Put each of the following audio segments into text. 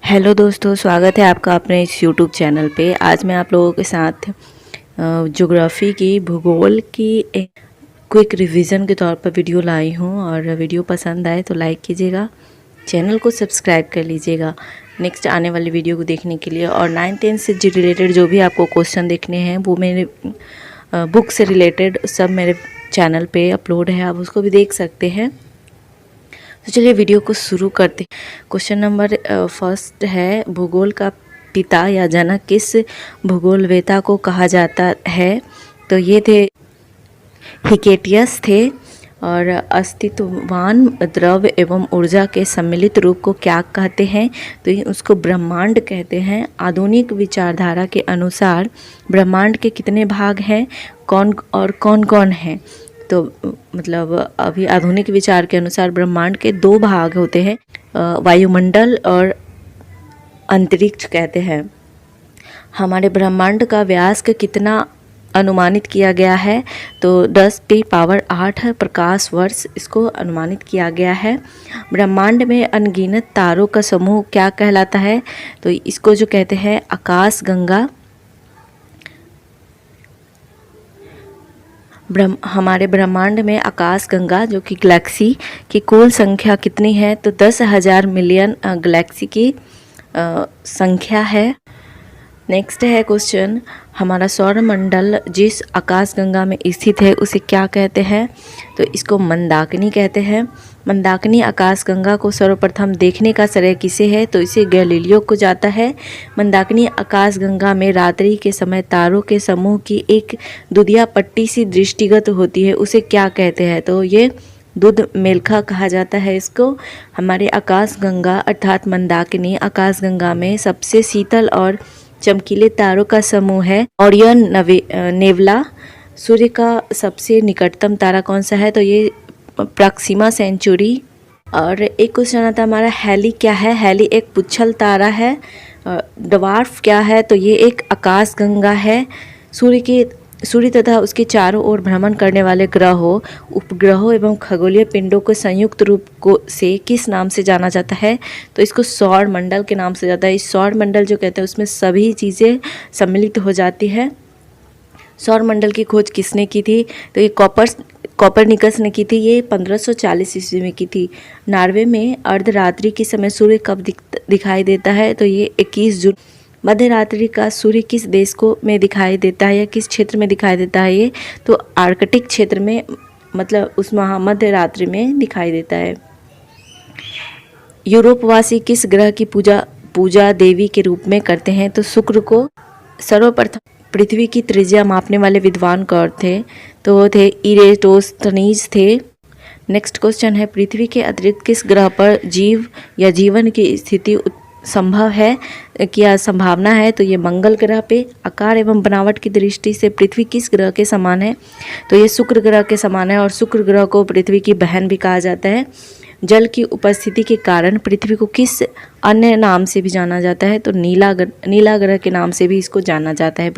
Hello दोस्तों, स्वागत है आपका अपने इस यूट्यूब चैनल पे। आज मैं आप लोगों के साथ ज्योग्राफी की भूगोल की एक क्विक रिवीजन के तौर पर वीडियो लाई हूँ। और वीडियो पसंद आए तो लाइक कीजिएगा, चैनल को सब्सक्राइब कर लीजिएगा नेक्स्ट आने वाली वीडियो को देखने के लिए। और 9th-10th से रिलेटेड जो भी आपको क्वेश्चन देखने हैं वो मेरे बुक से रिलेटेड सब मेरे चैनल पे अपलोड है, आप उसको भी देख सकते हैं। तो चलिए वीडियो को शुरू करते हैं। क्वेश्चन नंबर फर्स्ट है, भूगोल का पिता या जनक किस भूगोलवेता को कहा जाता है? तो ये थे हिकेटियस थे। और अस्तित्ववान द्रव एवं ऊर्जा के सम्मिलित रूप को क्या कहते हैं? तो ये उसको ब्रह्मांड कहते हैं। आधुनिक विचारधारा के अनुसार ब्रह्मांड के कितने भाग हैं, कौन कौन हैं? तो मतलब अभी आधुनिक विचार के अनुसार ब्रह्मांड के 2 भाग होते हैं, वायुमंडल और अंतरिक्ष कहते हैं। हमारे ब्रह्मांड का व्यास कितना अनुमानित किया गया है? तो 10⁸ प्रकाश वर्ष इसको अनुमानित किया गया है। ब्रह्मांड में अनगिनत तारों का समूह क्या कहलाता है? तो इसको जो कहते हैं आकाश गंगा। हमारे ब्रह्मांड में आकाश गंगा जो कि गैलेक्सी की कुल संख्या कितनी है? तो 10,000 मिलियन गैलेक्सी की संख्या है। नेक्स्ट है क्वेश्चन, हमारा सौरमंडल जिस आकाशगंगा में स्थित है उसे क्या कहते हैं? तो इसको मंदाकिनी कहते हैं। मंदाकिनी आकाशगंगा को सर्वप्रथम देखने का श्रेय किसे है? तो इसे गैलीलियो को जाता है। मंदाकिनी आकाशगंगा में रात्रि के समय तारों के समूह की एक दुधिया पट्टी सी दृष्टिगत होती है, उसे क्या कहते हैं? तो ये दुध मेलखा कहा जाता है इसको। हमारे आकाशगंगा अर्थात मंदाकिनी आकाशगंगा में सबसे शीतल और चमकीले तारों का समूह है ओरियन नेवला। सूर्य का सबसे निकटतम तारा कौन सा है? तो ये प्रॉक्सिमा सेंचुरी। और एक क्वेश्चन आता है हमारा, हैली क्या है? हैली एक पुच्छल तारा है। ड्वार्फ क्या है? तो ये एक आकाशगंगा है। सूर्य तथा उसके चारों ओर भ्रमण करने वाले ग्रहों, उपग्रहों एवं खगोलीय पिंडों को संयुक्त रूप से किस नाम से जाना जाता है? तो इसको सौर मंडल के नाम से जाता है। इस सौर मंडल जो कहते हैं उसमें सभी चीज़ें सम्मिलित हो जाती है। सौर मंडल की खोज किसने की थी? तो ये कॉपरनिकस ने की थी। ये 1540 ईस्वी में की थी। नॉर्वे में अर्धरात्रि के समय सूर्य कब दिखाई देता है? तो ये 21 जून। मध्य रात्रि का सूर्य किस देश को में दिखाई देता है या किस क्षेत्र में दिखाई देता है? ये तो आर्कटिक क्षेत्र में, मतलब उस मध्य रात्रि में दिखाई देता है। यूरोपवासी किस ग्रह की पूजा देवी के रूप में करते हैं? तो शुक्र को। सर्वप्रथम पृथ्वी की त्रिज्या मापने वाले विद्वान कौन थे? तो वो थे इरेटोस्थनीज थे। नेक्स्ट क्वेश्चन है, पृथ्वी के अतिरिक्त किस ग्रह पर जीव या जीवन की स्थिति संभव है, क्या संभावना है? तो ये मंगल ग्रह पे। आकार एवं बनावट की दृष्टि से पृथ्वी किस ग्रह के समान है? तो ये शुक्र ग्रह के समान है। और शुक्र ग्रह को पृथ्वी की बहन भी कहा जाता है। जल की उपस्थिति के कारण पृथ्वी को किस अन्य नाम से भी जाना जाता है? तो नीला ग्रह के नाम से भी इसको जाना जाता है।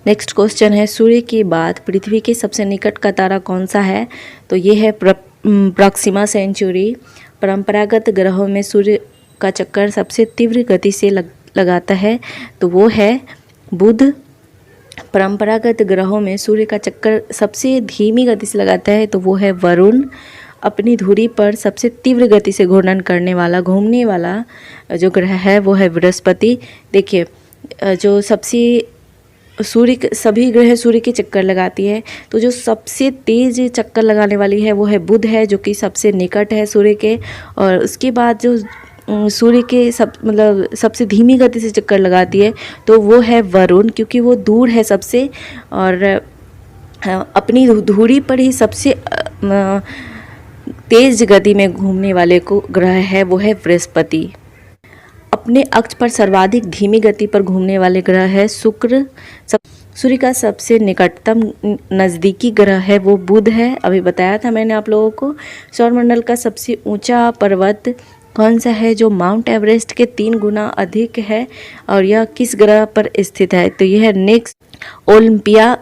नेक्स्ट क्वेश्चन है, सूर्य के बाद पृथ्वी के सबसे निकट का तारा कौन सा है? तो ये है प्रॉक्सिमा सेंचुरी। परंपरागत ग्रहों में सूर्य का चक्कर सबसे तीव्र गति से लगाता है, तो वो है बुध। परंपरागत ग्रहों में सूर्य का चक्कर सबसे धीमी गति से लगाता है, तो वो है वरुण। अपनी धुरी पर सबसे तीव्र गति से घूमने वाला जो ग्रह है वो है बृहस्पति। देखिए, जो सभी ग्रह सूर्य के चक्कर लगाती है, तो जो सबसे तेज चक्कर लगाने वाली है वो है बुध है, जो कि सबसे निकट है सूर्य के। और उसके बाद जो सूर्य के सबसे धीमी गति से चक्कर लगाती है तो वो है वरुण, क्योंकि वो दूर है सबसे। और अपनी धुरी पर ही सबसे तेज गति में घूमने वाले को ग्रह है वो है बृहस्पति। अपने अक्ष पर सर्वाधिक धीमी गति पर घूमने वाले ग्रह है शुक्र। सूर्य का सबसे निकटतम नज़दीकी ग्रह है वो बुध है, अभी बताया था मैंने आप लोगों को। सौरमंडल का सबसे ऊंचा पर्वत कौन सा है जो माउंट एवरेस्ट के 3 गुना अधिक है? और यह किस ग्रह पर स्थित है? तो यह है नेक्स्ट ओलंपिया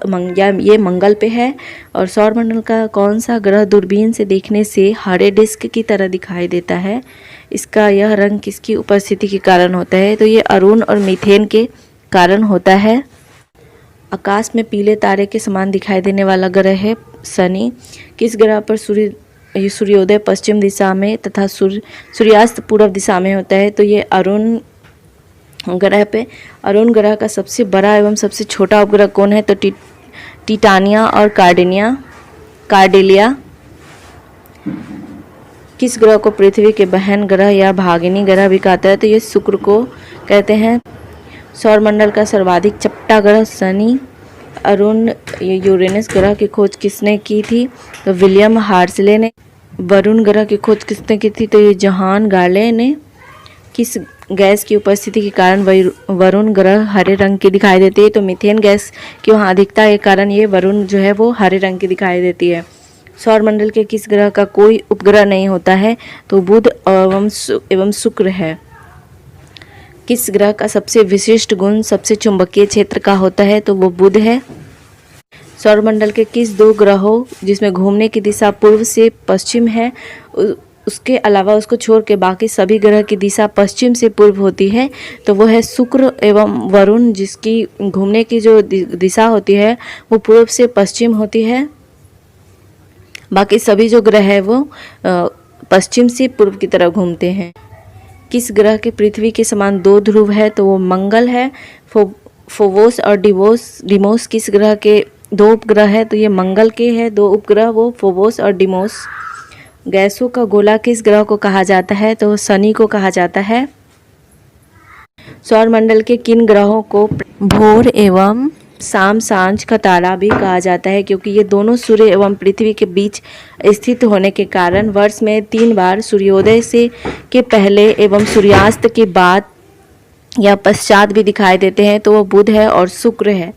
ये मंगल पे है। और सौरमंडल का कौन सा ग्रह दूरबीन से देखने से हरे डिस्क की तरह दिखाई देता है? इसका यह रंग किसकी उपस्थिति के कारण होता है? तो ये अरुण और मीथेन के कारण होता है। आकाश में पीले तारे के समान दिखाई देने वाला ग्रह है शनि। किस ग्रह पर सूर्योदय पश्चिम दिशा में तथा सूर्यास्त पूर्व दिशा में होता है? तो ये अरुण ग्रह पे। अरुण ग्रह का सबसे बड़ा एवं सबसे छोटा उपग्रह कौन है? तो टिटानिया और कार्डेलिया। किस ग्रह को पृथ्वी के बहन ग्रह या भागिनी ग्रह भी कहते हैं? तो ये शुक्र को कहते हैं। सौरमंडल का सर्वाधिक चपटा ग्रह शनि। अरुण यूरेनस ग्रह की खोज किसने की थी? तो विलियम हार्सले ने। वरुण ग्रह की खोज किसने की थी? तो ये जॉन गार्ले ने। किस गैस की उपस्थिति के कारण वरुण ग्रह हरे रंग की दिखाई देती है? तो मीथेन गैस की वहाँ अधिकता के कारण ये वरुण जो है वो हरे रंग की दिखाई देती है। सौरमंडल के किस ग्रह का कोई उपग्रह नहीं होता है? तो बुध एवं शुक्र है। किस ग्रह का सबसे विशिष्ट गुण सबसे चुंबकीय क्षेत्र का होता है? तो वो बुध है। सौरमंडल के किस दो ग्रहों जिसमें घूमने की दिशा पूर्व से पश्चिम है, उसके अलावा उसको छोड़ के बाकी सभी ग्रह की दिशा पश्चिम से पूर्व होती है? तो वो है शुक्र एवं वरुण, जिसकी घूमने की जो दिशा होती है वो पूर्व से पश्चिम होती है। बाकी सभी जो ग्रह है वो पश्चिम से पूर्व की तरफ घूमते हैं। किस ग्रह के पृथ्वी के समान दो ध्रुव है? तो वो मंगल है। फोबोस और डिमोस किस ग्रह के दो उपग्रह है? तो ये मंगल के है दो उपग्रह, वो फोबोस और डिमोस। गैसों का गोला किस ग्रह को कहा जाता है? तो शनि को कहा जाता है। सौरमंडल के किन ग्रहों को भोर एवं शाम सांझ का तारा भी कहा जाता है? क्योंकि ये दोनों सूर्य एवं पृथ्वी के बीच स्थित होने के कारण वर्ष में 3 बार सूर्योदय से के पहले एवं सूर्यास्त के बाद या पश्चात भी दिखाई देते हैं। तो वो बुध है और शुक्र है।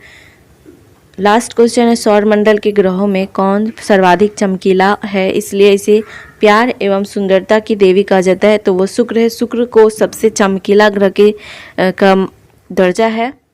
लास्ट क्वेश्चन है, सौरमंडल के ग्रहों में कौन सर्वाधिक चमकीला है, इसलिए इसे प्यार एवं सुंदरता की देवी कहा जाता है? तो वो शुक्र है। शुक्र को सबसे चमकीला ग्रह का दर्जा है।